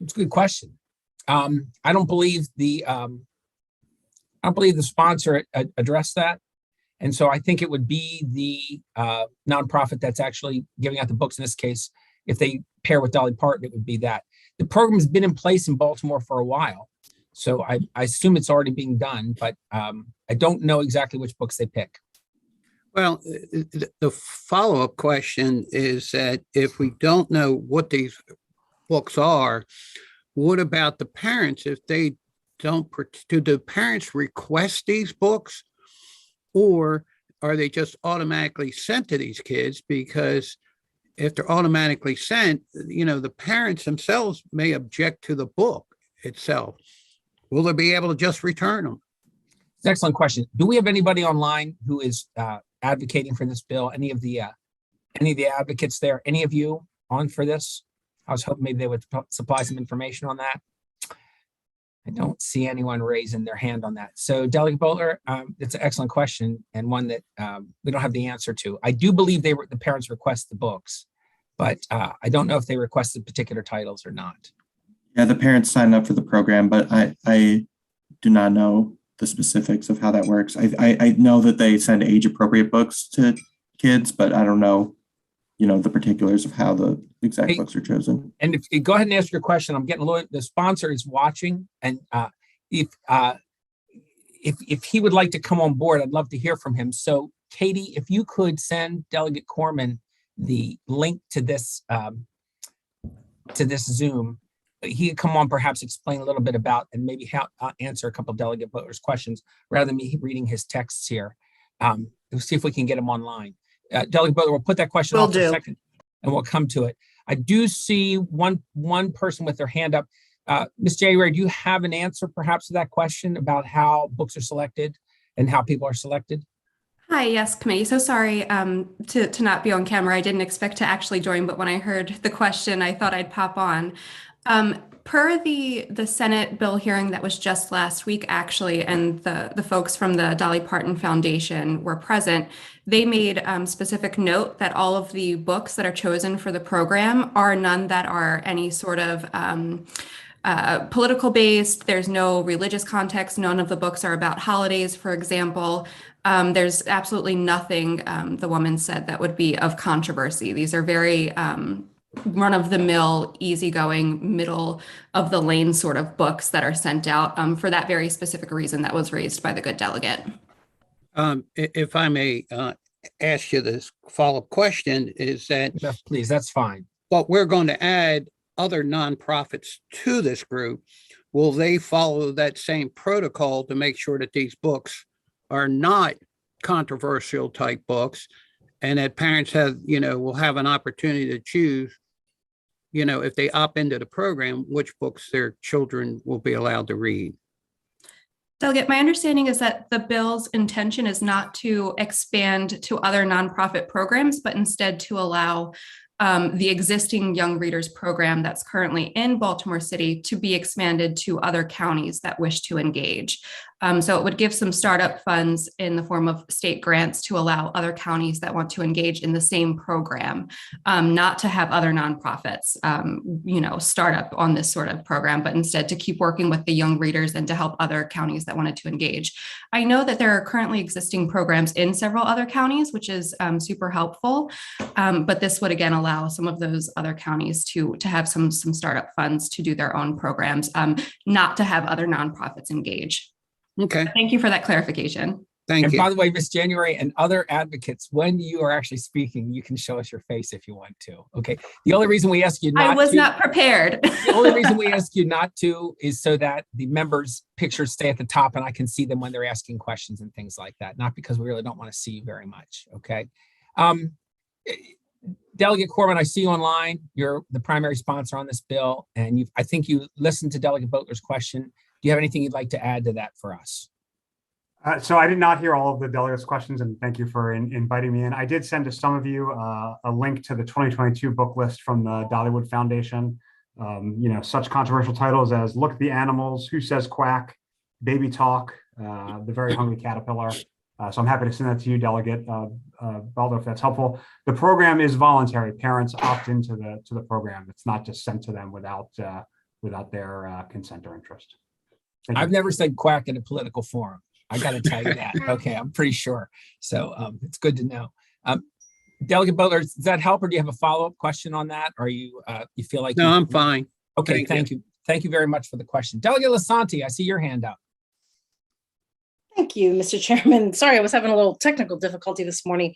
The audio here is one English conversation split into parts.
It's a good question. I don't believe the sponsor addressed that. And so I think it would be the nonprofit that's actually giving out the books in this case. If they pair with Dolly Parton, it would be that. The program has been in place in Baltimore for a while. So I assume it's already being done, but I don't know exactly which books they pick. Well, the follow-up question is that if we don't know what these books are, what about the parents? If they don't, do the parents request these books, or are they just automatically sent to these kids? Because if they're automatically sent, the parents themselves may object to the book itself. Will they be able to just return them? It's an excellent question. Do we have anybody online who is advocating for this bill? Any of the advocates there? Any of you on for this? I was hoping maybe they would supply some information on that. I don't see anyone raising their hand on that. So Delegate Butler, it's an excellent question and one that we don't have the answer to. I do believe the parents request the books, but I don't know if they requested particular titles or not. Yeah, the parents sign up for the program, but I do not know the specifics of how that works. I know that they send age appropriate books to kids, but I don't know, the particulars of how the exact books are chosen. And if you go ahead and ask your question, I'm getting a little, the sponsor is watching, and if he would like to come on board, I'd love to hear from him. So Katie, if you could send Delegate Corman the link to this Zoom, he could come on, perhaps explain a little bit about, and maybe answer a couple of Delegate Butler's questions rather than me reading his texts here. We'll see if we can get him online. Delegate Butler, we'll put that question off for a second and we'll come to it. I do see one person with their hand up. Ms. January, do you have an answer perhaps to that question about how books are selected and how people are selected? Hi, yes, committee. So sorry to not be on camera. I didn't expect to actually join, but when I heard the question, I thought I'd pop on. Per the Senate bill hearing that was just last week, actually, and the folks from the Dolly Parton Foundation were present, they made specific note that all of the books that are chosen for the program are none that are any sort of political based. There's no religious context. None of the books are about holidays, for example. There's absolutely nothing, the woman said, that would be of controversy. These are very run-of-the-mill, easygoing, middle-of-the-lane sort of books that are sent out for that very specific reason that was raised by the good delegate. If I may ask you this follow-up question, is that... Yes, please, that's fine. But we're going to add other nonprofits to this group. Will they follow that same protocol to make sure that these books are not controversial type books, and that parents have, will have an opportunity to choose, if they opt into the program, which books their children will be allowed to read? Delegate, my understanding is that the bill's intention is not to expand to other nonprofit programs, but instead to allow the existing Young Readers program that's currently in Baltimore City to be expanded to other counties that wish to engage. So it would give some startup funds in the form of state grants to allow other counties that want to engage in the same program, not to have other nonprofits, start up on this sort of program, but instead to keep working with the Young Readers and to help other counties that wanted to engage. I know that there are currently existing programs in several other counties, which is super helpful, but this would again allow some of those other counties to have some startup funds to do their own programs, not to have other nonprofits engage. Okay. Thank you for that clarification. Thank you. And by the way, Ms. January and other advocates, when you are actually speaking, you can show us your face if you want to. Okay. The only reason we ask you not to. I was not prepared. The only reason we ask you not to is so that the members' pictures stay at the top and I can see them when they're asking questions and things like that. Not because we really don't want to see you very much. Okay. Delegate Corman, I see you online. You're the primary sponsor on this bill, and I think you listened to Delegate Butler's question. Do you have anything you'd like to add to that for us? So I did not hear all of the delegates' questions, and thank you for inviting me in. I did send to some of you a link to the 2022 book list from the Dollywood Foundation. Such controversial titles as Look at the Animals, Who Says Quack, Baby Talk, The Very Hungry Caterpillar. So I'm happy to send that to you, Delegate Baldo, if that's helpful. The program is voluntary. Parents opt into the program. It's not just sent to them without without their consent or interest. Thank I've you. never said quack in a political forum. I got to tell you that. Okay, I'm pretty sure. So it's good to know. Delegate Butler, does that help, or do you have a follow-up question on that? Or you feel like No, I'm fine. Okay, Thank thank you. Thank you very much for the question. Delegate Lasanti, I see your hand up. Thank you, Mr. Chairman. Sorry, I was having a little technical difficulty this morning.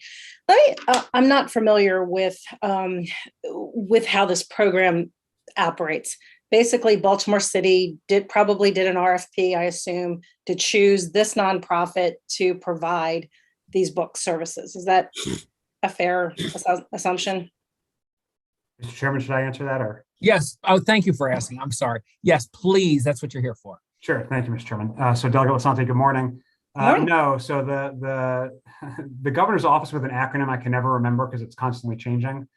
I'm not familiar with how this program operates. Basically, Baltimore City probably did an RFP, I assume, to choose this nonprofit to provide these book services. Is that a fair assumption? Mr. Chairman, should I answer that or? Yes. Oh, thank you for asking. I'm sorry. Yes, please. That's what you're here for. Sure. Thank you, Mr. Chairman. So Delegate Lasanti, good morning. Morning. No, so the governor's office with an acronym I can never remember because it's constantly changing,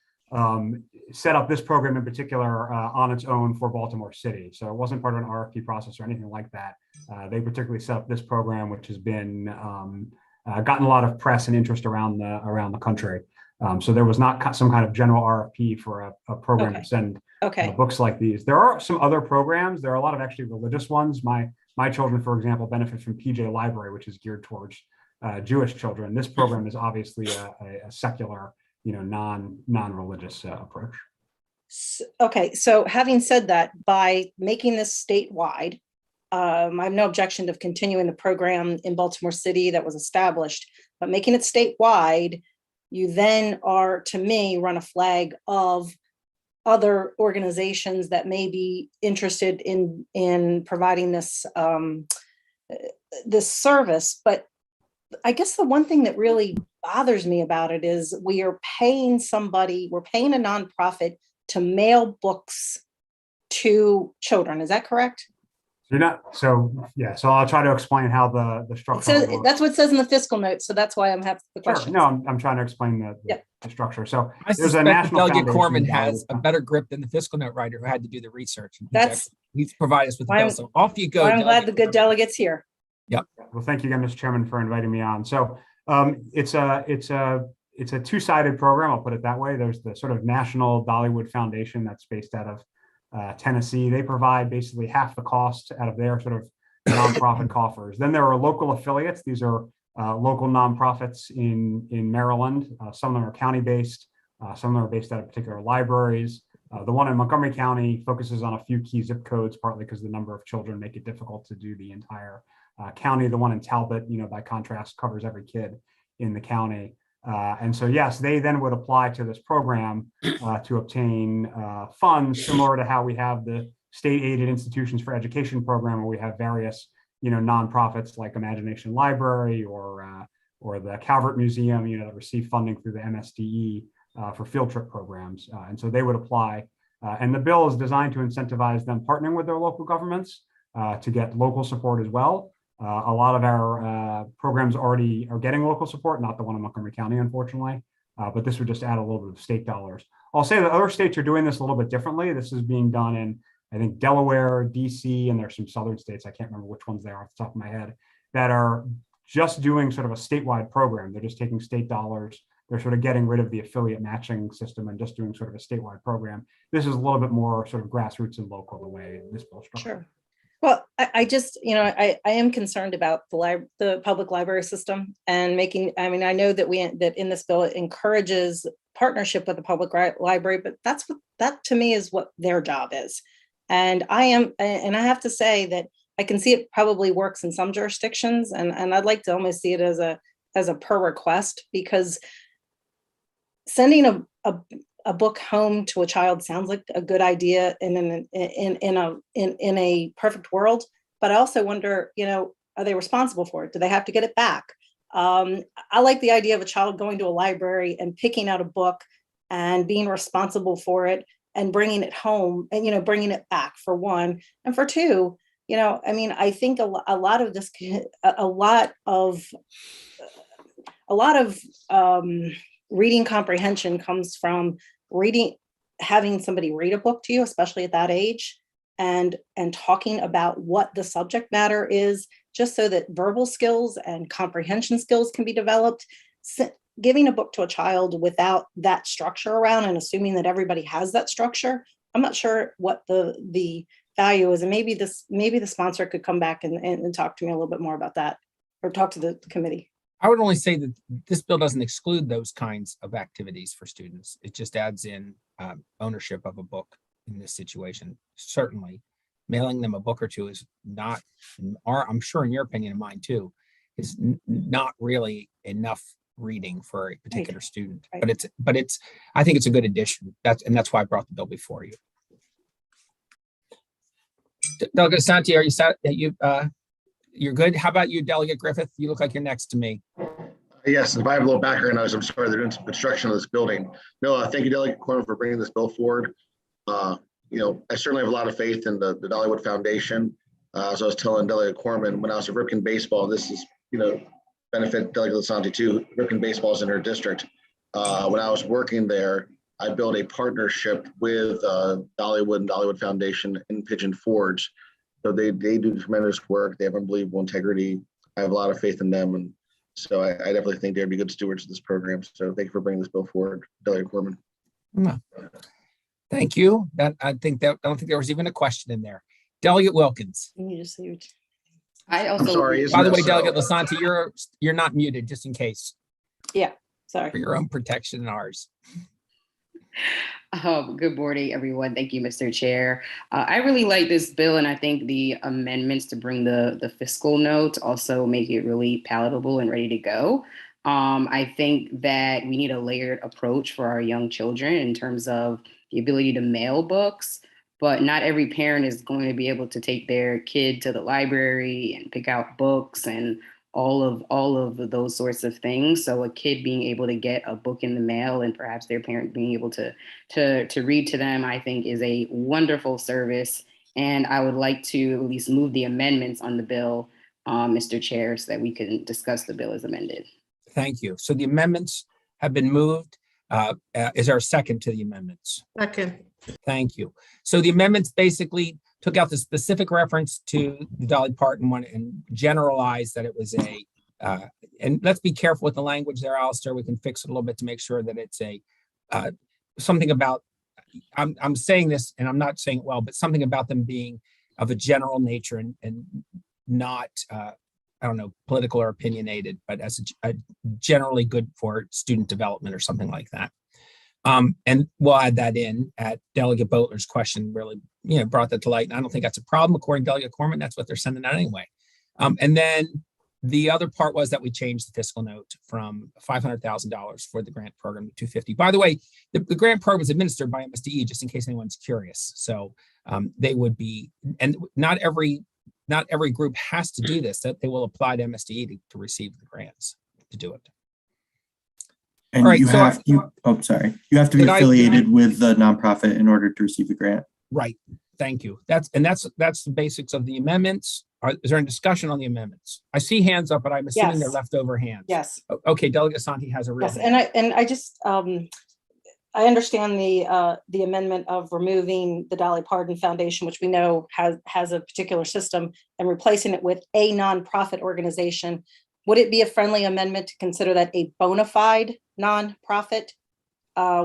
set up this program in particular on its own for Baltimore City. So it wasn't part of an RFP process or anything like that. They particularly set up this program, which has been gotten a lot of press and interest around the country. So there was not some kind of general RFP for a program to send books like these. There are some other programs. There are a lot of actually religious ones. My children, for example, benefit from PJ Library, which is geared towards Jewish children. This program is obviously a secular, non-religious approach. Okay, so having said that, by making this statewide, I have no objection to continuing the program in Baltimore City that was established, but making it statewide, you then are, to me, run a flag of other organizations that may be interested in providing this this service. But I guess the one thing that really bothers me about it is we're paying a nonprofit to mail books to children. Is that correct? So I'll try to explain how the structure works. That's what it says in the fiscal notes. So that's why I'm having the question. No, I'm trying to explain the structure. So I there's a suspect national Delegate foundation Corman body- has a better grip than the fiscal note writer who had to do the research. And That's he's provided us with the why bill. I'm- So off you go. I'm glad the Delegate good Corman. delegate's here. Well, thank you again, Mr. Chairman, for inviting me on. So it's a two-sided program. I'll put it that way. There's the sort of National Dollywood Foundation that's based out of Tennessee. They provide basically half the cost out of their sort of nonprofit coffers. Then there are local affiliates. These are local nonprofits in Maryland. Some of them are county-based. Some of them are based out of particular libraries. The one in Montgomery County focuses on a few key zip codes, partly because the number of children make it difficult to do the entire county. The one in Talbot, by contrast, covers every kid in the county. And so, yes, they then would apply to this program to obtain funds, similar to how we have the state-aided institutions for education program, where we have various, nonprofits like Imagination Library or the Calvert Museum, that receive funding through the MSDE for field trip programs. And so they would apply. And the bill is designed to incentivize them partnering with their local governments to get local support as well. A lot of our programs already are getting local support, not the one in Montgomery County, unfortunately, but this would just add a little bit of state dollars. I'll say that other states are doing this a little bit differently. This is being done in, I think, Delaware, DC, and there's some southern states, I can't remember which ones they are off the top of my head, that are just doing sort of a statewide program. They're just taking state dollars. They're sort of getting rid of the affiliate matching system and just doing sort of a statewide program. This is a little bit more sort of grassroots and local the way this bill is structured. Sure. Well, I just, I am concerned about the public library system and I know that in this bill, it encourages partnership with the public library, but that to me is what their job is. And I have to say that I can see it probably works in some jurisdictions, and I'd like to almost see it as a per request, because sending a book home to a child sounds like a good idea in a perfect world, but I also wonder, are they responsible for it? Do they have to get it back? I like the idea of a child going to a library and picking out a book and being responsible for it and bringing it home and, bringing it back, for one. And for two, I think a lot of this, a lot of reading comprehension comes from having somebody read a book to you, especially at that age, and talking about what the subject matter is, just so that verbal skills and comprehension skills can be developed. Giving a book to a child without that structure around and assuming that everybody has that structure, I'm not sure what the value is, and maybe the sponsor could come back and talk to me a little bit more about that, or talk to the committee. I would only say that this bill doesn't exclude those kinds of activities for students. It just adds in ownership of a book in this situation. Certainly, mailing them a book or two is not, I'm sure in your opinion and mine too, is not really enough reading for a particular student. Right. But it's I think it's a good addition. That's why I brought the bill before you. Delegate Santi, are you set? You're good. How about you, Delegate Griffith? You look like you're next to me. Yes, if I have a little background noise, I'm sorry, they're doing some construction of this building. No, thank you, Delegate Corman, for bringing this bill forward. I certainly have a lot of faith in the Dollywood Foundation. As I was telling Delegate Corman, when I was at Ripken Baseball, this is, benefit Delegate Lasanti too. Ripken Baseball is in her district. When I was working there, I built a partnership with Dollywood and Dollywood Foundation in Pigeon Forge. So they do tremendous work. They have unbelievable integrity. I have a lot of faith in them. And so I definitely think they'd be good stewards of this program. So thank you for bringing this bill forward, Delegate Corman. Thank you. I don't think there was even a question in there. Delegate Wilkins. Can you just say I also, I'm sorry. By the way, Delegate Lasanti, you're not muted, just in case, for sorry. your own protection and ours. good morning, everyone. Thank you, Mr. Chair. I really like this bill, and I think the amendments to bring the fiscal note also make it really palatable and ready to go. I think that we need a layered approach for our young children in terms of the ability to mail books, but not every parent is going to be able to take their kid to the library and pick out books and all of those sorts of things. So a kid being able to get a book in the mail and perhaps their parent being able to read to them, I think is a wonderful service. And I would like to at least move the amendments on the bill, Mr. Chair, so that we can discuss the bill as amended. Thank you. So the amendments have been moved. Is there a second to the amendments? Second. Thank you. So the amendments basically took out the specific reference to the Dolly Parton one and generalized that it was and let's be careful with the language there, Alistair. We can fix it a little bit to make sure that it's something about, I'm saying this and I'm not saying it well, but something about them being of a general nature and not, political or opinionated, but as a generally good for student development or something like that. And we'll add that in at Delegate Boatler's question, really, brought that to light. And I don't think that's a problem. According to Delegate Corman, that's what they're sending out anyway. And then the other part was that we changed the fiscal note from $500,000 for the grant program to $250,000. By the way, the grant program is administered by MSDE, just in case anyone's curious. So they would be, and not every group has to do this, that they will apply to MSDE to receive the grants to do it. And All right, you so have you have to be affiliated with the nonprofit in order to receive the grant. Right. Thank you. That's the basics of the amendments. Is there any discussion on the amendments? I see hands up, but I'm assuming they're leftover hands. Yes. Okay, Delegate Santi has a real Yes, hand. and I just I understand the amendment of removing the Dolly Parton Foundation, which we know has a particular system, and replacing it with a nonprofit organization. Would it be a friendly amendment to consider that a bona fide nonprofit,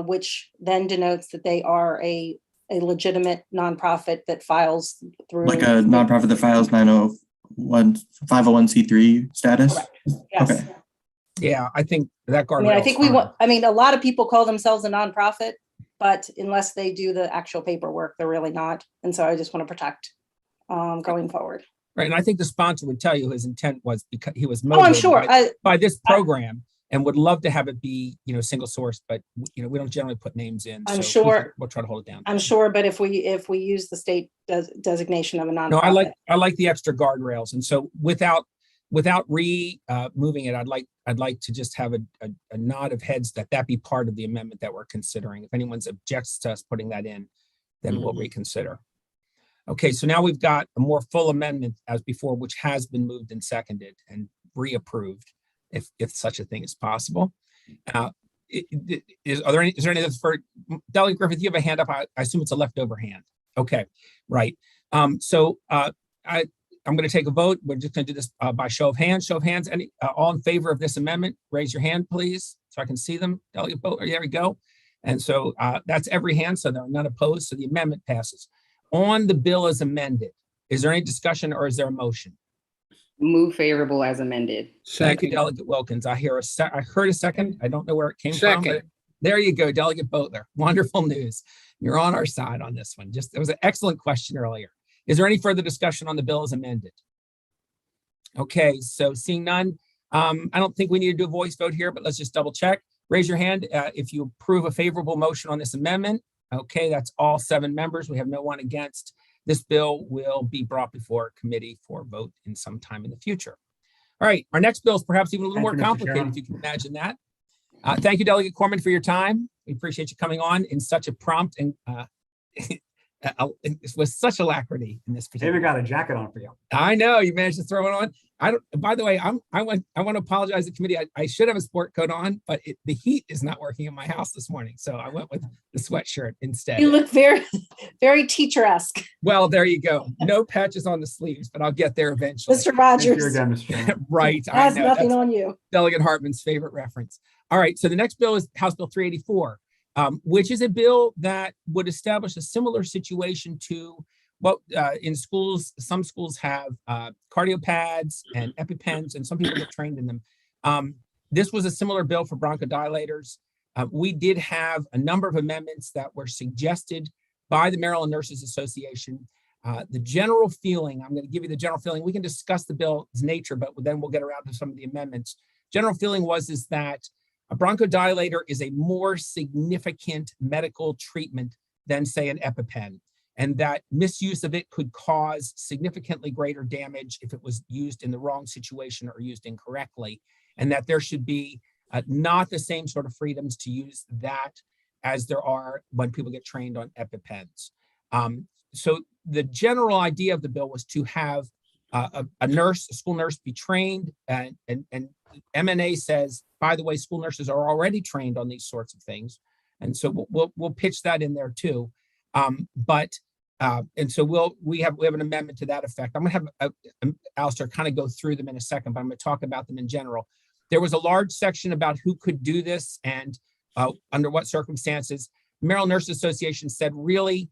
which then denotes that they are a legitimate nonprofit that files through, Like a nonprofit that files 501c3 status? Correct. Yes. Okay. Yeah, I think that guardrail. I think a lot of people call themselves a nonprofit, but unless they do the actual paperwork, they're really not. And so I just want to protect going forward. Right, and I think the sponsor would tell you his intent was because he was I'm motivated sure. by this program and would love to have it be, single source, but we don't generally put names in. I'm so sure. we'll try to hold it down. I'm sure, but if we use the state designation of a nonprofit. No, I like the extra guardrails, and so without moving it, I'd like to just have a nod of heads that be part of the amendment that we're considering. If anyone objects to us putting that in, then we'll reconsider. Okay, so now we've got a more full amendment as before, which has been moved and seconded and reapproved, if such a thing is possible. Is there any for Delegate Griffith? You have a hand up. I assume it's a leftover hand. Okay, right. I'm going to take a vote. We're just going to do this by show of hands. Show of hands. Any all in favor of this amendment? Raise your hand, please, so I can see them. Delegate Boatler, there we go. And so that's every hand. So there are none opposed. So the amendment passes. On the bill as amended, is there any discussion or is there a motion? Move favorable as amended. Thank you, Second, Delegate Wilkins. I heard a second. I don't know where it came from, Second. but there you go, Delegate Butler. Wonderful news. You're on our side on this one. It was an excellent question earlier. Is there any further discussion on the bill as amended? Okay, so seeing none, I don't think we need to do a voice vote here, but let's just double check. Raise your hand if you approve a favorable motion on this amendment. Okay, that's all 7 members. We have no one against. This bill will be brought before committee for vote in some time in the future. All right, our next bill is perhaps even a little Thank more you, Mr. complicated, Chairman. if you can imagine that. Thank you, Delegate Corman, for your time. We appreciate you coming on in such a prompt and with such alacrity in this I particular. even got a jacket on for you. I know you managed to throw it on. By the way, I want to apologize to the committee. I should have a sport coat on, but the heat is not working in my house this morning. So I went with the sweatshirt instead. You look very, very teacher-esque, Well, there you go. No patches on the sleeves, but I'll get there eventually. Mr. Thank you Rogers. again, Mr. Chairman. Right. That I has know. nothing That's on you. Delegate Hartman's favorite reference. All right. So the next bill is House Bill 384, which is a bill that would establish a similar situation to what in schools, some schools have cardio pads and EpiPens, and some people get trained in them. This was a similar bill for bronchodilators. We did have a number of amendments that were suggested by the Maryland Nurses Association. The general feeling, I'm going to give you the general feeling. We can discuss the bill's nature, but then we'll get around to some of the amendments. General feeling is that a bronchodilator is a more significant medical treatment than, say, an EpiPen, and that misuse of it could cause significantly greater damage if it was used in the wrong situation or used incorrectly, and that there should be not the same sort of freedoms to use that as there are when people get trained on EpiPens. So the general idea of the bill was to have a school nurse be trained, and MNA says, by the way, school nurses are already trained on these sorts of things. And so we'll pitch that in there too. And so we have an amendment to that effect. I'm going to have Alistair kind of go through them in a second, but I'm going to talk about them in general. There was a large section about who could do this and under what circumstances. Maryland Nurses Association said really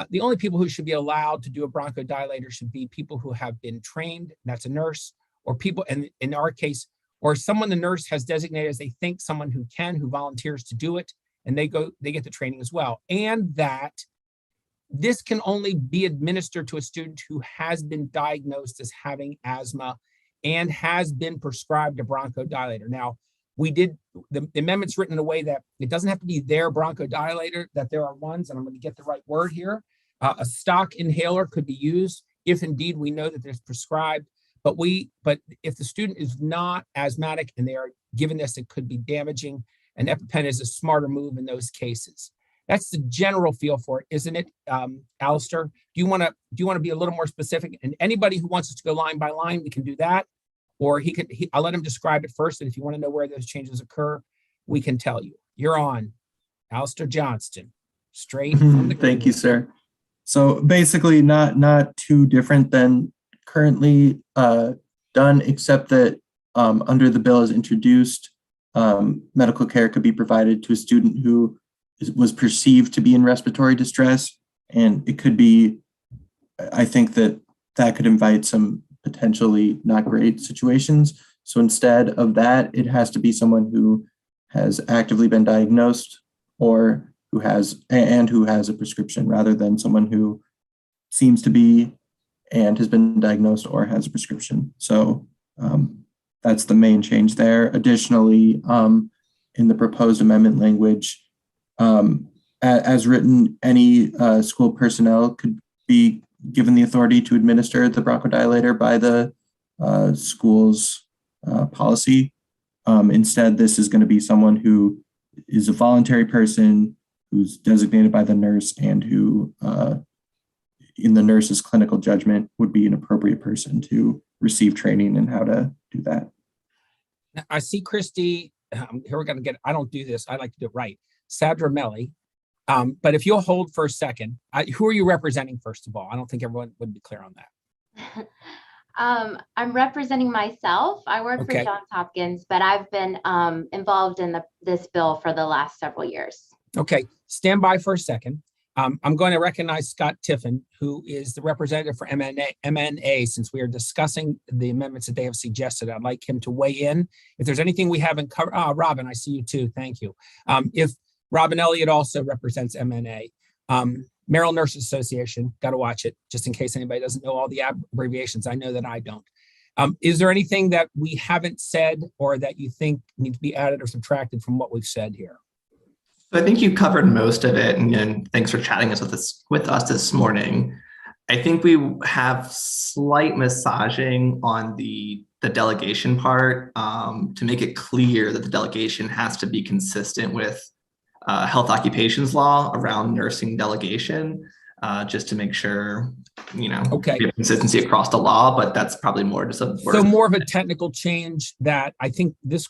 the only people who should be allowed to do a bronchodilator should be people who have been trained, that's a nurse, or people, and in our case, or someone the nurse has designated as they think someone who volunteers to do it, and they get the training as well. And that this can only be administered to a student who has been diagnosed as having asthma and has been prescribed a bronchodilator. Now, the amendment's written in a way that it doesn't have to be their bronchodilator, that there are ones, and I'm going to get the right word here. A stock inhaler could be used if indeed we know that there's prescribed, but if the student is not asthmatic and they are given this, it could be damaging, and EpiPen is a smarter move in those cases. That's the general feel for it, isn't it, Alistair? Do you want to be a little more specific? And anybody who wants us to go line by line, we can do that. Or I'll let him describe it first. And if you want to know where those changes occur, we can tell you. You're on, Alistair Johnston, straight from the. Thank you, sir. So basically not too different than currently done, except that under the bill as introduced, medical care could be provided to a student who was perceived to be in respiratory distress. And it could be, I think that could invite some potentially not great situations. So instead of that, it has to be someone who has actively been diagnosed or who has a prescription, rather than someone who seems to be and has been diagnosed or has a prescription. So that's the main change there. Additionally, in the proposed amendment language, as written, any school personnel could be given the authority to administer the bronchodilator by the school's policy. Instead, this is going to be someone who is a voluntary person who's designated by the nurse and who, in the nurse's clinical judgment, would be an appropriate person to receive training in how to do that. I see Christy. Here we're going to get, I don't do this. I like to do it right. Sadramelli. But if you'll hold for a second, who are you representing, first of all? I don't think everyone would be clear on that. I'm representing myself. I work for Johns Hopkins, but I've been involved in this bill for the last several years. Okay, stand by for a second. I'm going to recognize Scott Tiffin, who is the representative for MNA. Since we are discussing the amendments that they have suggested, I'd like him to weigh in. If there's anything we haven't covered, Robin, I see you too. Thank you. If Robin Elliott also represents MNA. Maryland Nurses Association, got to watch it just in case anybody doesn't know all the abbreviations. I know that I don't. Is there anything that we haven't said or that you think needs to be added or subtracted from what we've said here? So I think you covered most of it, and thanks for chatting with us this morning. I think we have slight massaging on the delegation part to make it clear that the delegation has to be consistent with health occupations law around nursing delegation, just to make sure, we have consistency across the law, but that's probably more just a word. So more of a technical change that I think this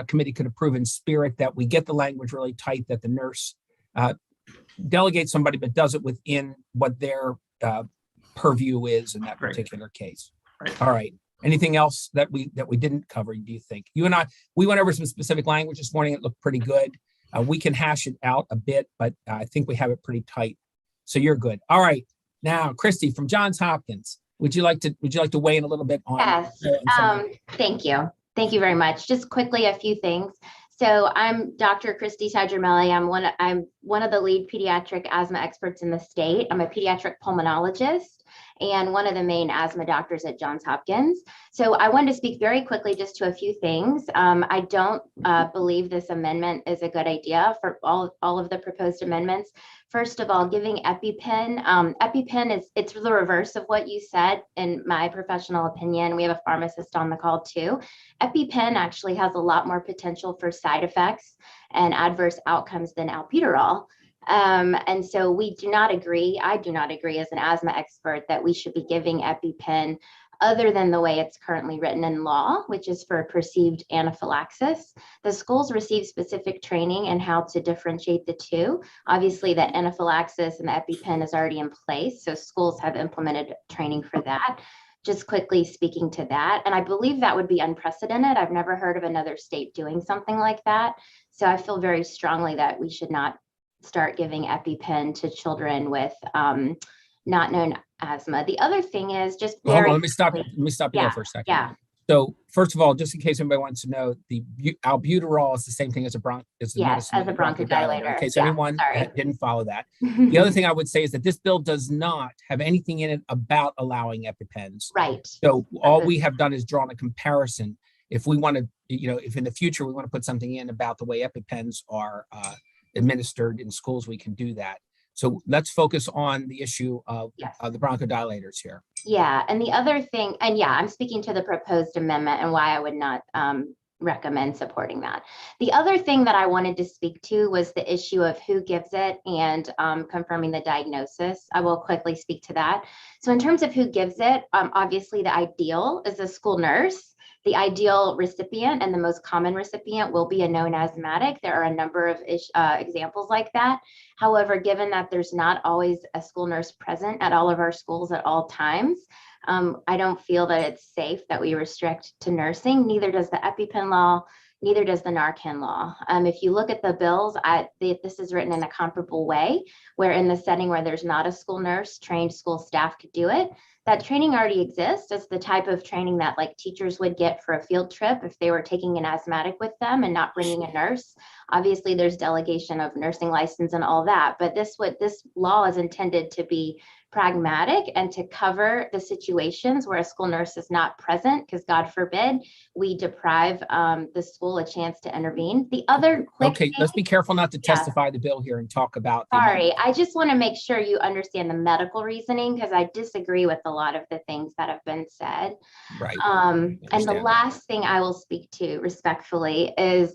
committee could approve in spirit, that we get the language really tight, that the nurse delegates somebody, but does it within what their purview is in that particular case. Right. All right. Anything else that we didn't cover, do you think? You and I, we went over some specific language this morning. It looked pretty good. We can hash it out a bit, but I think we have it pretty tight. So you're good. All right. Now, Christy from Johns Hopkins, would you like to weigh in a little bit on? Yes. Thank you. Thank you very much. Just quickly, a few things. So I'm Dr. Christy Sadramelli. I'm one of the lead pediatric asthma experts in the state. I'm a pediatric pulmonologist and one of the main asthma doctors at Johns Hopkins. So I wanted to speak very quickly just to a few things. I don't believe this amendment is a good idea for all of the proposed amendments. First of all, giving EpiPen. EpiPen it's the reverse of what you said, in my professional opinion. We have a pharmacist on the call too. EpiPen actually has a lot more potential for side effects and adverse outcomes than albuterol. And so we do not agree. I do not agree as an asthma expert that we should be giving EpiPen other than the way it's currently written in law, which is for perceived anaphylaxis. The schools receive specific training in how to differentiate the two. Obviously, the anaphylaxis and the EpiPen is already in place, so schools have implemented training for that. Just quickly speaking to that, and I believe that would be unprecedented. I've never heard of another state doing something like that. So I feel very strongly that we should not start giving EpiPen to children with not known asthma. The other thing is just hold on, let me stop you there for a second. Yeah. So first of all, just in case anybody wants to know, the albuterol is the same thing as a bronchodilator. In case anyone didn't follow that. The other thing I would say is that this bill does not have anything in it about allowing EpiPens. Right. So all we have done is drawn a comparison. If we want to, if in the future we want to put something in about the way EpiPens are administered in schools, we can do that. So let's focus on the issue of the bronchodilators here. Yeah, and the other thing, and I'm speaking to the proposed amendment and why I would not recommend supporting that. The other thing that I wanted to speak to was the issue of who gives it and confirming the diagnosis. I will quickly speak to that. So in terms of who gives it, obviously the ideal is a school nurse. The ideal recipient and the most common recipient will be a known asthmatic. There are a number of examples like that. However, given that there's not always a school nurse present at all of our schools at all times, I don't feel that it's safe that we restrict to nursing. Neither does the EpiPen law, neither does the Narcan law. If you look at the bills, this is written in a comparable way, where in the setting where there's not a school nurse, trained school staff could do it. That training already exists. It's the type of training that like teachers would get for a field trip if they were taking an asthmatic with them and not bringing a nurse. Obviously, there's delegation of nursing license and all that, but this law is intended to be pragmatic and to cover the situations where a school nurse is not present, because God forbid we deprive the school a chance to intervene. The other let's be careful not to testify the bill here and talk about. Sorry, I just want to make sure you understand the medical reasoning, because I disagree with a lot of the things that have been said. Right. And the last thing I will speak to respectfully is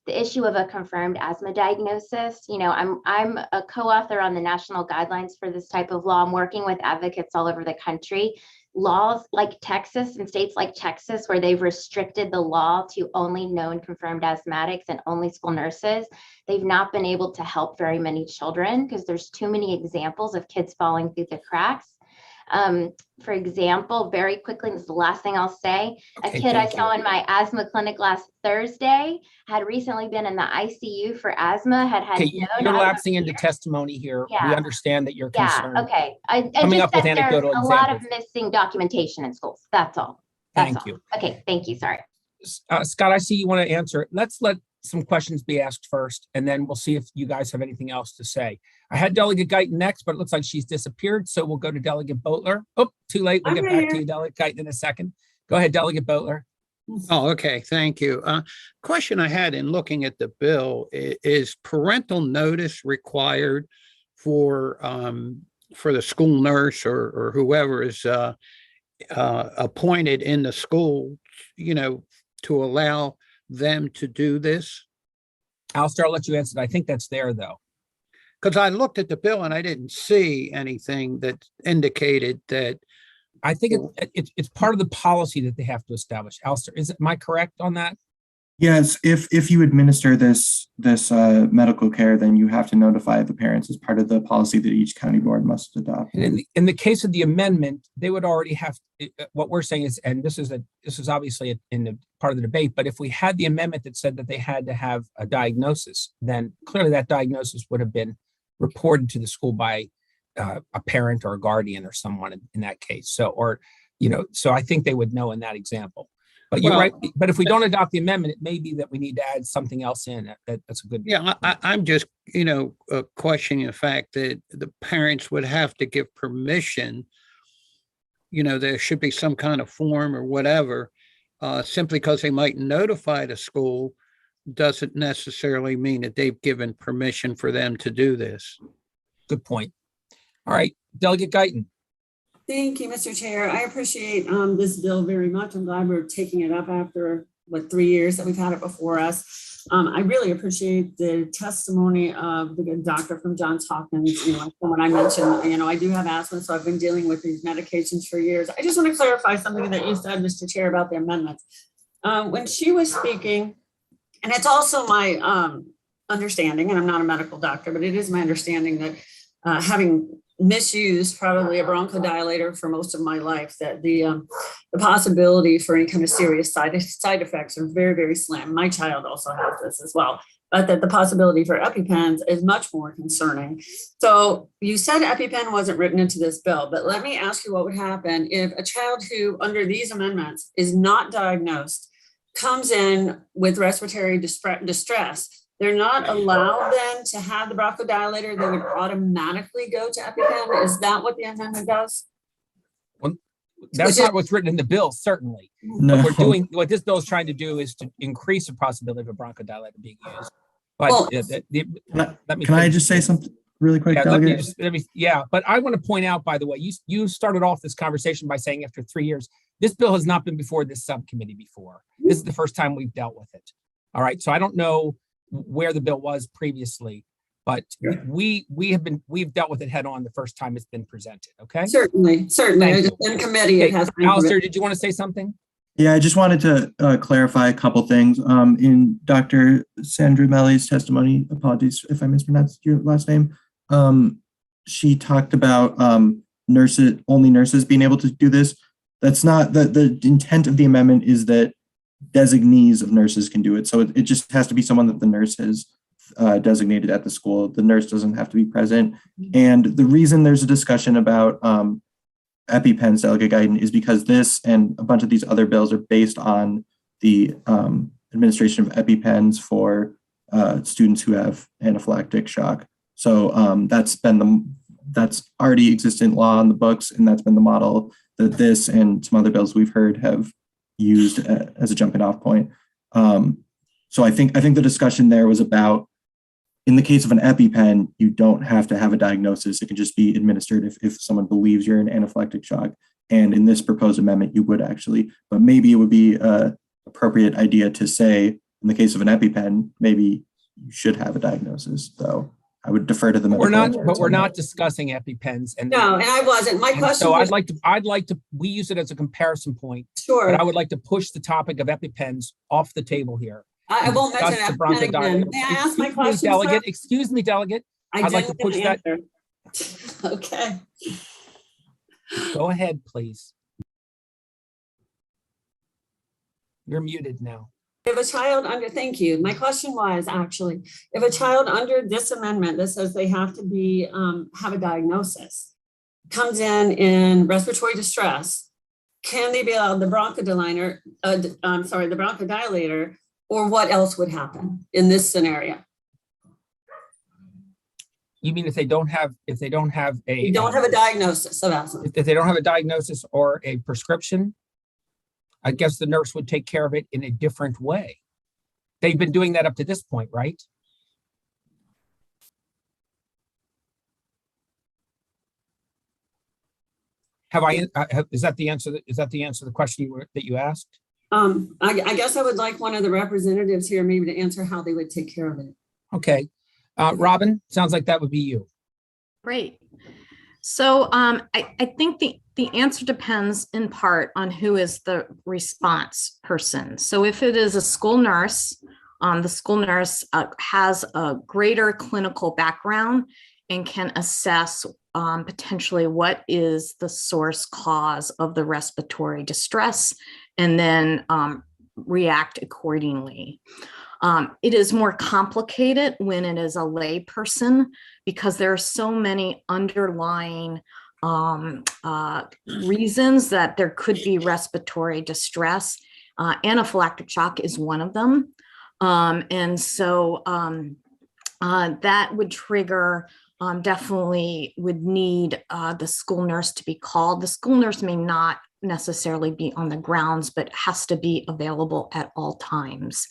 the issue of a confirmed asthma diagnosis. I'm a co-author on the national guidelines for this type of law. I'm working with advocates all over the country. Laws like Texas and states like Texas, where they've restricted the law to only known confirmed asthmatics and only school nurses, they've not been able to help very many children because there's too many examples of kids falling through the cracks. For example, very quickly, this is the last thing I'll say. Okay, A kid I thank saw you. in my asthma clinic last Thursday had recently been in the ICU for asthma, had Okay, no you're asthma lapsing into fear. testimony here. We Yeah. understand that you're Yeah, concerned. okay. I Coming just up with said there's anecdotal a lot of examples. missing documentation in schools. That's all. That's Thank all. you. Okay, thank you. Sorry. Scott, I see you want to answer it. Let's let some questions be asked first, and then we'll see if you guys have anything else to say. I had Delegate Guyton next, but it looks like she's disappeared. So we'll go to Delegate Boatler. Oh, too late. We'll I'm get back here. to you, Delegate Guyton, in a second. Go ahead, Delegate Boatler. Oh, okay, thank you. Question I had in looking at the bill, is parental notice required for the school nurse or whoever is appointed in the school, to allow them to do this? Alistair, I'll let you answer. I think that's there, though. Because I looked at the bill and I didn't see anything that indicated that. I think it's part of the policy that they have to establish. Alistair, am I correct on that? Yes, if you administer this medical care, then you have to notify the parents as part of the policy that each county board must adopt. And in the case of the amendment, they would already have, what we're saying is, and this is obviously in the part of the debate, but if we had the amendment that said that they had to have a diagnosis, then clearly that diagnosis would have been reported to the school by a parent or a guardian or someone in that case. So, so I think they would know in that example. But you're right. But if we don't adopt the amendment, it may be that we need to add something else in. That's a good. Yeah, I'm just, questioning the fact that the parents would have to give permission. There should be some kind of form or whatever. Simply because they might notify the school doesn't necessarily mean that they've given permission for them to do this. Good point. All right, Delegate Guyton. Thank you, Mr. Chair. I appreciate this bill very much. I'm glad we're taking it up after 3 years that we've had it before us. I really appreciate the testimony of the good doctor from Johns Hopkins. Someone I mentioned, I do have asthma, so I've been dealing with these medications for years. I just want to clarify something that you said, Mr. Chair, about the amendments. When she was speaking, and it's also my understanding, and I'm not a medical doctor, but it is my understanding that having misused probably a bronchodilator for most of my life, that the possibility for any kind of serious side effects are very, very slim. My child also has this as well, but that the possibility for EpiPens is much more concerning. So you said EpiPen wasn't written into this bill, but let me ask you what would happen if a child who under these amendments is not diagnosed comes in with respiratory distress. They're not allowed then to have the bronchodilator. They would automatically go to EpiPen. Is that what the amendment does? Well, that's not what's written in the bill, certainly. No. What this bill is trying to do is to increase the possibility of a bronchodilator being used. But Well, Can I just say something really quick, yeah, Delegate? But I want to point out, by the way, you started off this conversation by saying after 3 years, this bill has not been before this subcommittee before. This is the first time we've dealt with it. All right, so I don't know where the bill was previously, but we've dealt with it head on the first time it's been presented. Okay. Certainly. In committee, it has. Alistair, did you want to say something? Yeah, I just wanted to clarify a couple things. In Dr. Sandra Melli's testimony, apologies if I mispronounced your last name, she talked about only nurses being able to do this. That's not the intent of the amendment is that designees of nurses can do it. So it just has to be someone that the nurse has designated at the school. The nurse doesn't have to be present. And the reason there's a discussion about EpiPens, Delegate Guyton, is because this and a bunch of these other bills are based on the administration of EpiPens for students who have anaphylactic shock. So that's already existent law in the books, and that's been the model that this and some other bills we've heard have used as a jumping off point. So I think the discussion there was about, in the case of an EpiPen, you don't have to have a diagnosis. It can just be administered if someone believes you're in anaphylactic shock. And in this proposed amendment, you would actually, but maybe it would be an appropriate idea to say, in the case of an EpiPen, maybe you should have a diagnosis. So I would defer to the medical. We're not discussing EpiPens. And I wasn't. My question. So I'd like to. We use it as a comparison point. Sure. But I would like to push the topic of EpiPens off the table here. I won't mention EpiPen again. May I ask my question, Delegate? Excuse me, Delegate. I'd like to push that. Okay. Go ahead, please. You're muted now. If a child under, thank you. My question was actually, if a child under this amendment that says they have to be, have a diagnosis, comes in respiratory distress, can they be allowed the bronchodilator, the bronchodilator, or what else would happen in this scenario? You mean if they don't have a You don't have a diagnosis of asthma. if they don't have a diagnosis or a prescription, I guess the nurse would take care of it in a different way. They've been doing that up to this point, right? Is that the answer? Is that the answer to the question that you asked? I guess I would like one of the representatives here maybe to answer how they would take care of it. Okay. Robin, sounds like that would be you. Great. So I think the answer depends in part on who is the response person. So if it is a school nurse, the school nurse has a greater clinical background and can assess potentially what is the source cause of the respiratory distress and then react accordingly. It is more complicated when it is a lay person because there are so many underlying reasons that there could be respiratory distress. Anaphylactic shock is one of them. And so that would trigger, definitely would need the school nurse to be called. The school nurse may not necessarily be on the grounds, but has to be available at all times.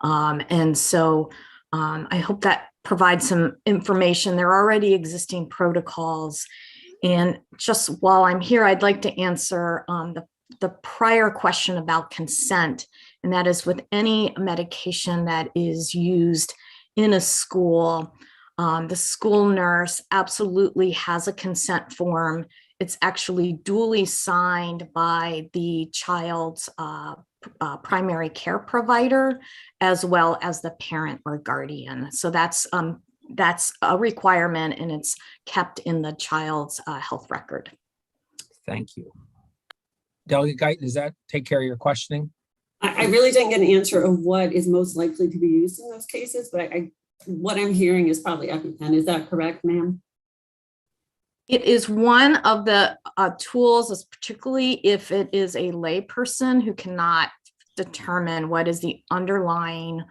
And so I hope that provides some information. There are already existing protocols. And just while I'm here, I'd like to answer the prior question about consent. And that is with any medication that is used in a school, the school nurse absolutely has a consent form. It's actually duly signed by the child's primary care provider, as well as the parent or guardian. So that's a requirement, and it's kept in the child's health record. Thank you. Delegate Guyton, does that take care of your questioning? I really didn't get an answer of what is most likely to be used in those cases, but what I'm hearing is probably EpiPen. Is that correct, ma'am? It is one of the tools, particularly if it is a lay person who cannot determine what is the underlying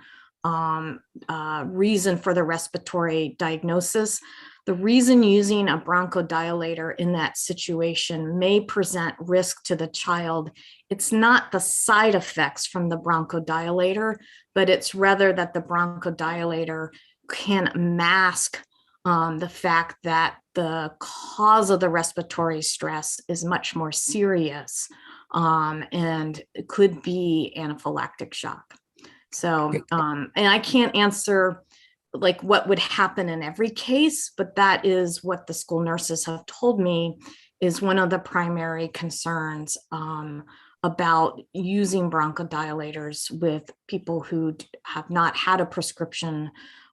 reason for the respiratory diagnosis. The reason using a bronchodilator in that situation may present risk to the child. It's not the side effects from the bronchodilator, but it's rather that the bronchodilator can mask the fact that the cause of the respiratory stress is much more serious and it could be anaphylactic shock. So, and I can't answer like what would happen in every case, but that is what the school nurses have told me is one of the primary concerns about using bronchodilators with people who have not had a prescription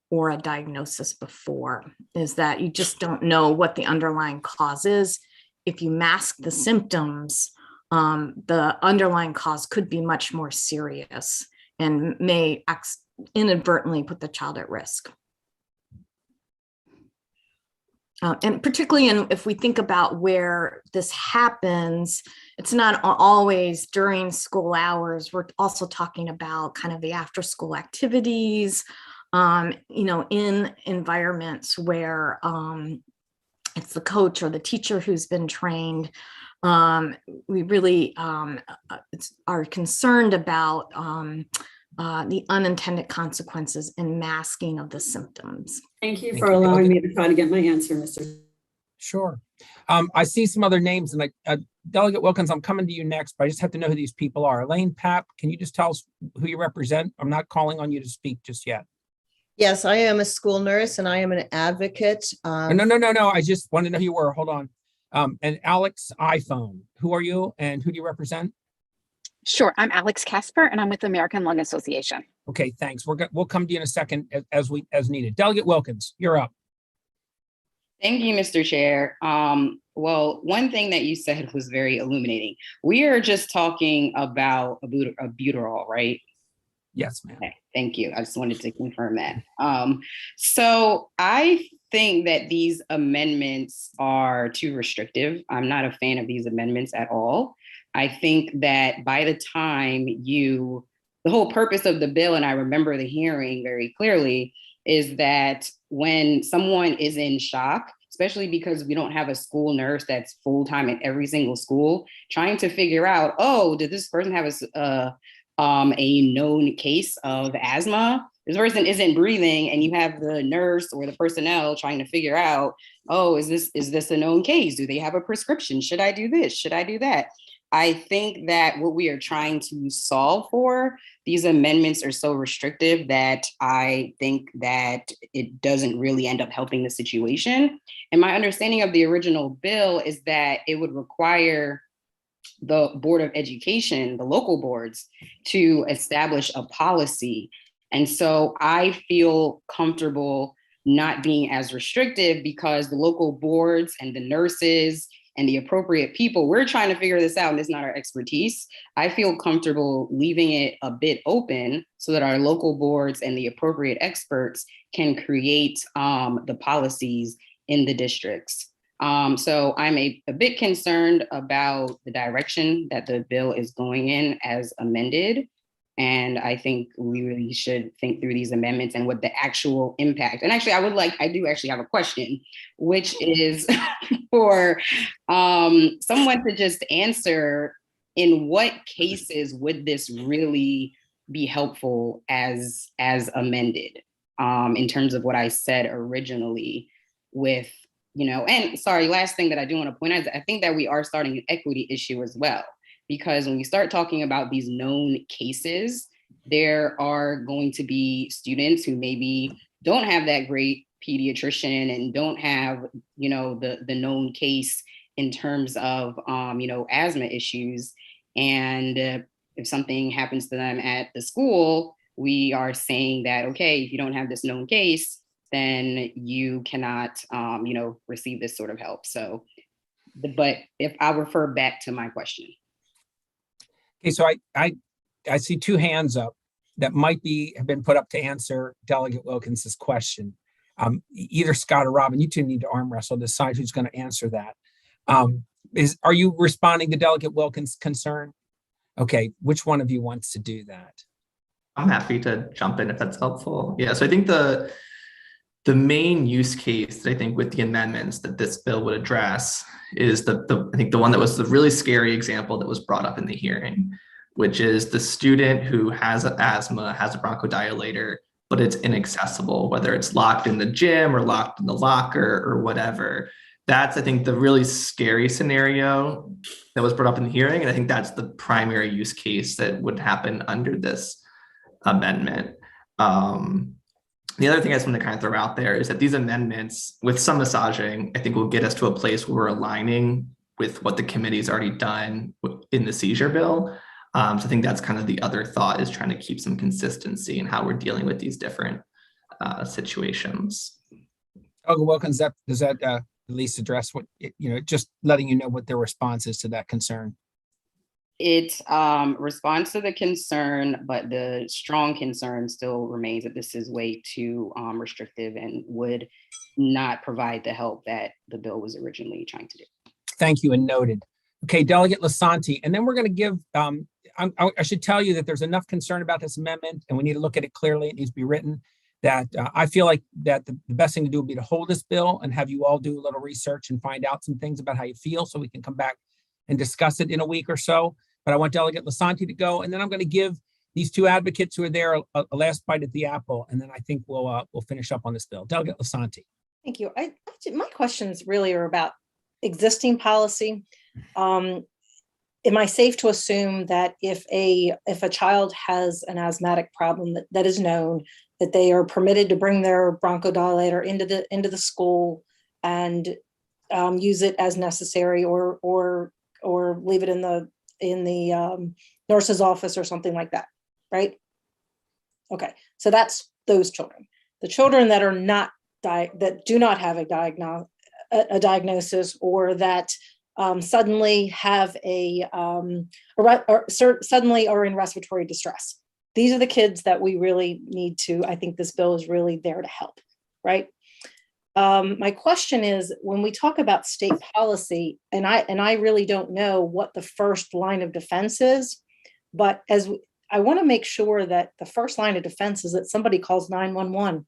or a diagnosis before, is that you just don't know what the underlying cause is. If you mask the symptoms, the underlying cause could be much more serious and may inadvertently put the child at risk. And particularly if we think about where this happens, it's not always during school hours. We're also talking about kind of the after school activities, in environments where it's the coach or the teacher who's been trained. We really are concerned about the unintended consequences and masking of the symptoms. Thank you for allowing me to try to get my answer, Mr. Sure. I see some other names, and Delegate Wilkins, I'm coming to you next, but I just have to know who these people are. Elaine Papp, can you just tell us who you represent? I'm not calling on you to speak just yet. Yes, I am a school nurse and I am an advocate. No. I just wanted to know who you were. Hold on. And Alex iPhone, who are you and who do you represent? Sure, I'm Alex Casper and I'm with the American Lung Association. Okay, thanks. We'll come to you in a second as needed. Delegate Wilkins, you're up. Thank you, Mr. Chair. Well, one thing that you said was very illuminating. We are just talking about albuterol, right? Yes, ma'am. Okay, thank you. I just wanted to confirm that. So I think that these amendments are too restrictive. I'm not a fan of these amendments at all. I think that by the time the whole purpose of the bill, and I remember the hearing very clearly, is that when someone is in shock, especially because we don't have a school nurse that's full-time at every single school, trying to figure out, oh, did this person have a known case of asthma? This person isn't breathing, and you have the nurse or the personnel trying to figure out, oh, is this a known case? Do they have a prescription? Should I do this? Should I do that? I think that what we are trying to solve for, these amendments are so restrictive that I think that it doesn't really end up helping the situation. And my understanding of the original bill is that it would require the Board of Education, the local boards, to establish a policy. And so I feel comfortable not being as restrictive because the local boards and the nurses and the appropriate people, we're trying to figure this out and it's not our expertise. I feel comfortable leaving it a bit open so that our local boards and the appropriate experts can create the policies in the districts. So I'm a bit concerned about the direction that the bill is going in as amended. And I think we really should think through these amendments and what the actual impact. And actually, I do actually have a question, which is for someone to just answer, in what cases would this really be helpful as amended, in terms of what I said originally with, and sorry, last thing that I do want to point out is I think that we are starting an equity issue as well. Because when we start talking about these known cases, there are going to be students who maybe don't have that great pediatrician and don't have, the known case in terms of, asthma issues. And if something happens to them at the school, we are saying that, okay, if you don't have this known case, then you cannot, receive this sort of help. So, but if I refer back to my question. Okay, so I see two hands up that might have been put up to answer Delegate Wilkins's question. Either Scott or Robin, you two need to arm wrestle, decide who's going to answer that. Are you responding to Delegate Wilkins' concern? Okay, which one of you wants to do that? I'm happy to jump in if that's helpful. Yeah, so I think the main use case that I think with the amendments that this bill would address is I think the one that was the really scary example that was brought up in the hearing, which is the student who has asthma, has a bronchodilator, but it's inaccessible, whether it's locked in the gym or locked in the locker or whatever. That's, I think, the really scary scenario that was brought up in the hearing. And I think that's the primary use case that would happen under this amendment. The other thing I just want to kind of throw out there is that these amendments, with some massaging, I think will get us to a place where we're aligning with what the committee's already done in the seizure bill. So I think that's kind of the other thought, is trying to keep some consistency in how we're dealing with these different situations. Okay, Wilkins, does that at least address what, just letting you know what their response is to that concern? It responds to the concern, but the strong concern still remains that this is way too restrictive and would not provide the help that the bill was originally trying to do. Thank you, and noted. Okay, Delegate Lasanti, and then we're going to give, I should tell you that there's enough concern about this amendment, and we need to look at it clearly. It needs to be written, that I feel like that the best thing to do would be to hold this bill and have you all do a little research and find out some things about how you feel, so we can come back and discuss it in a week or so. But I want Delegate Lasanti to go, and then I'm going to give these two advocates who are there a last bite at the apple, and then I think we'll finish up on this bill. Delegate Lasanti. Thank you. My questions really are about existing policy. Am I safe to assume that if a child has an asthmatic problem that is known, that they are permitted to bring their bronchodilator into the school and use it as necessary, or leave it in the nurse's office or something like that, right? Okay, so that's those children. The children that are not that do not have a a diagnosis or that suddenly have suddenly are in respiratory distress. These are the kids that we really need to, I think this bill is really there to help, right? My question is, when we talk about state policy, and I really don't know what the first line of defense is, but I want to make sure that the first line of defense is that somebody calls 911.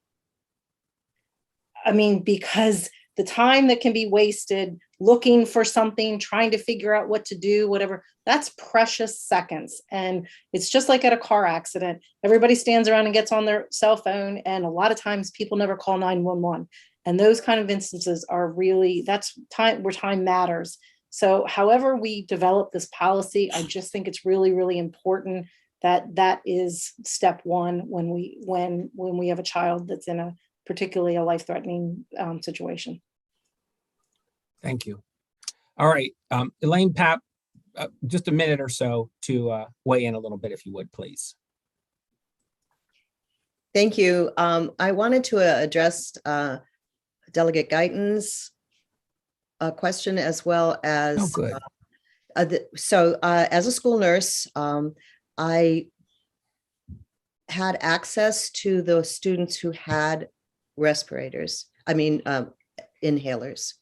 I mean, because the time that can be wasted looking for something, trying to figure out what to do, whatever, that's precious seconds. And it's just like at a car accident. Everybody stands around and gets on their cell phone. And a lot of times people never call 911. And those kind of instances are really, that's time where time matters. So however we develop this policy, I just think it's really, really important that that is step one when we have a child that's in a particularly a life-threatening situation. Thank you. All right, Elaine, Pat, just a minute or so to weigh in a little bit, if you would, please. Thank you. I wanted to address Delegate Guyton's question, as well as, oh, good. As a school nurse, I had access to those students who had respirators, inhalers.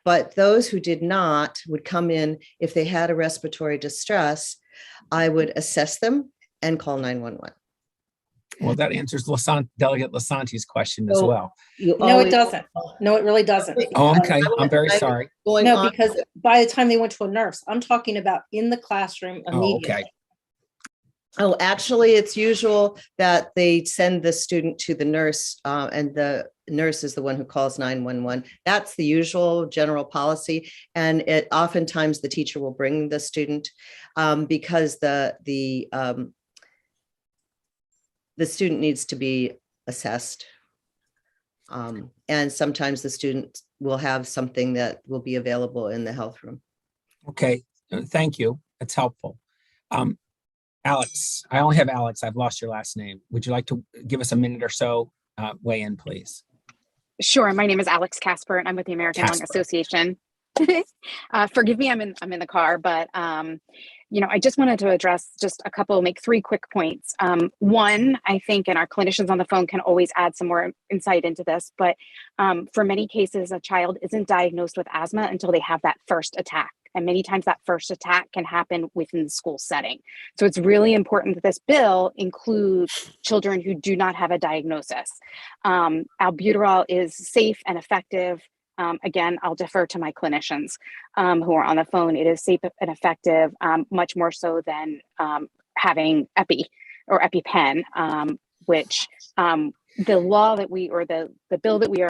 But those who did not would come in if they had a respiratory distress. I would assess them and call 911. Well, that answers Delegate Lasante's question as well. No, it doesn't. No, it really doesn't. Oh, okay. I'm very sorry. No, because by the time they went to a nurse, I'm talking about in the classroom immediately. Oh, okay. Oh, actually, it's usual that they send the student to the nurse, and the nurse is the one who calls 911. That's the usual general policy. And oftentimes the teacher will bring the student because the student needs to be assessed. And sometimes the student will have something that will be available in the health room. Okay, thank you. That's helpful. Alex, I only have Alex. I've lost your last name. Would you like to give us a minute or so? Weigh in, please. Sure. My name is Alex Casper, and I'm with the American Lung Association. Forgive me, I'm in the car, but I just wanted to address make 3 quick points. One, I think, and our clinicians on the phone can always add some more insight into this, but for many cases, a child isn't diagnosed with asthma until they have that first attack. And many times that first attack can happen within the school setting. So it's really important that this bill includes children who do not have a diagnosis. Albuterol is safe and effective. Again, I'll defer to my clinicians who are on the phone. It is safe and effective, much more so than having Epi or EpiPen, which the law that the bill that we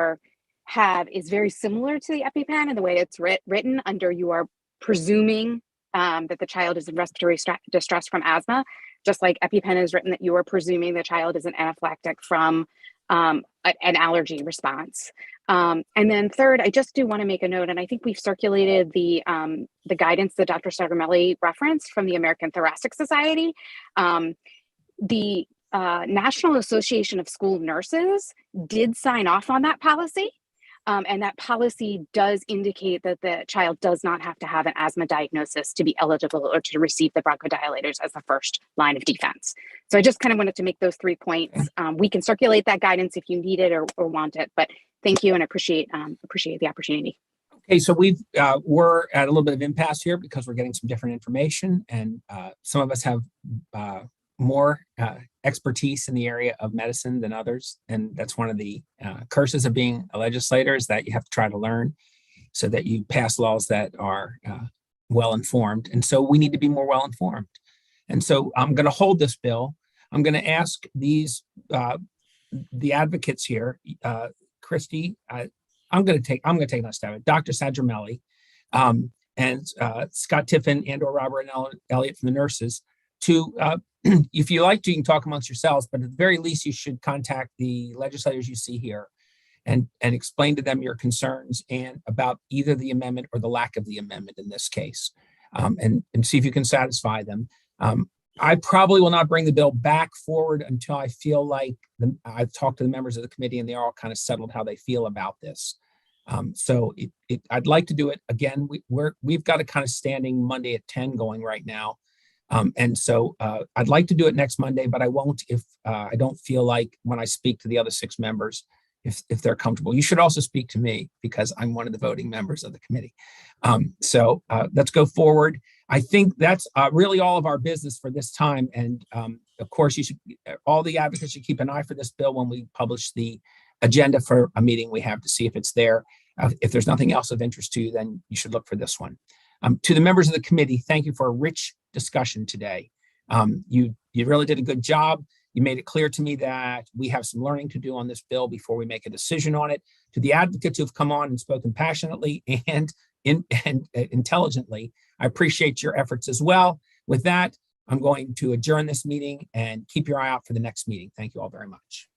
have is very similar to the EpiPen in the way it's written under. You are presuming that the child is in respiratory distress from asthma, just like EpiPen is written that you are presuming the child is an anaphylactic from an allergy response. And then third, I just do want to make a note, and I think we've circulated the guidance that Dr. Sargamelli referenced from the American Thoracic Society. The National Association of School Nurses did sign off on that policy. And that policy does indicate that the child does not have to have an asthma diagnosis to be eligible or to receive the bronchodilators as the first line of defense. So I just kind of wanted to make those 3 points. We can circulate that guidance if you need it or want it, but thank you and appreciate the opportunity. Okay, so we're at a little bit of impasse here because we're getting some different information, and some of us have more expertise in the area of medicine than others. And that's one of the curses of being a legislator, is that you have to try to learn so that you pass laws that are well-informed. And so we need to be more well-informed. And so I'm going to hold this bill. I'm going to ask the advocates here, Christy, I'm going to take another stab at it. Dr. Sadgermelli and Scott Tiffin and/or Robert and Elliott from the nurses to if you like to, you can talk amongst yourselves, but at the very least, you should contact the legislators you see here and explain to them your concerns and about either the amendment or the lack of the amendment in this case, and see if you can satisfy them. I probably will not bring the bill back forward until I feel like I've talked to the members of the committee and they're all kind of settled how they feel about this. So I'd like to do it again. We've got a kind of standing Monday at 10 going right now. And so I'd like to do it next Monday, but I won't if I don't feel like when I speak to the other 6 members, if they're comfortable. You should also speak to me because I'm one of the voting members of the committee. So let's go forward. I think that's really all of our business for this time. And of course, all the advocates should keep an eye for this bill when we publish the agenda for a meeting we have to see if it's there. If there's nothing else of interest to you, then you should look for this one. To the members of the committee, thank you for a rich discussion today. You really did a good job. You made it clear to me that we have some learning to do on this bill before we make a decision on it. To the advocates who've come on and spoken passionately and intelligently, I appreciate your efforts as well. With that, I'm going to adjourn this meeting and keep your eye out for the next meeting. Thank you all very much.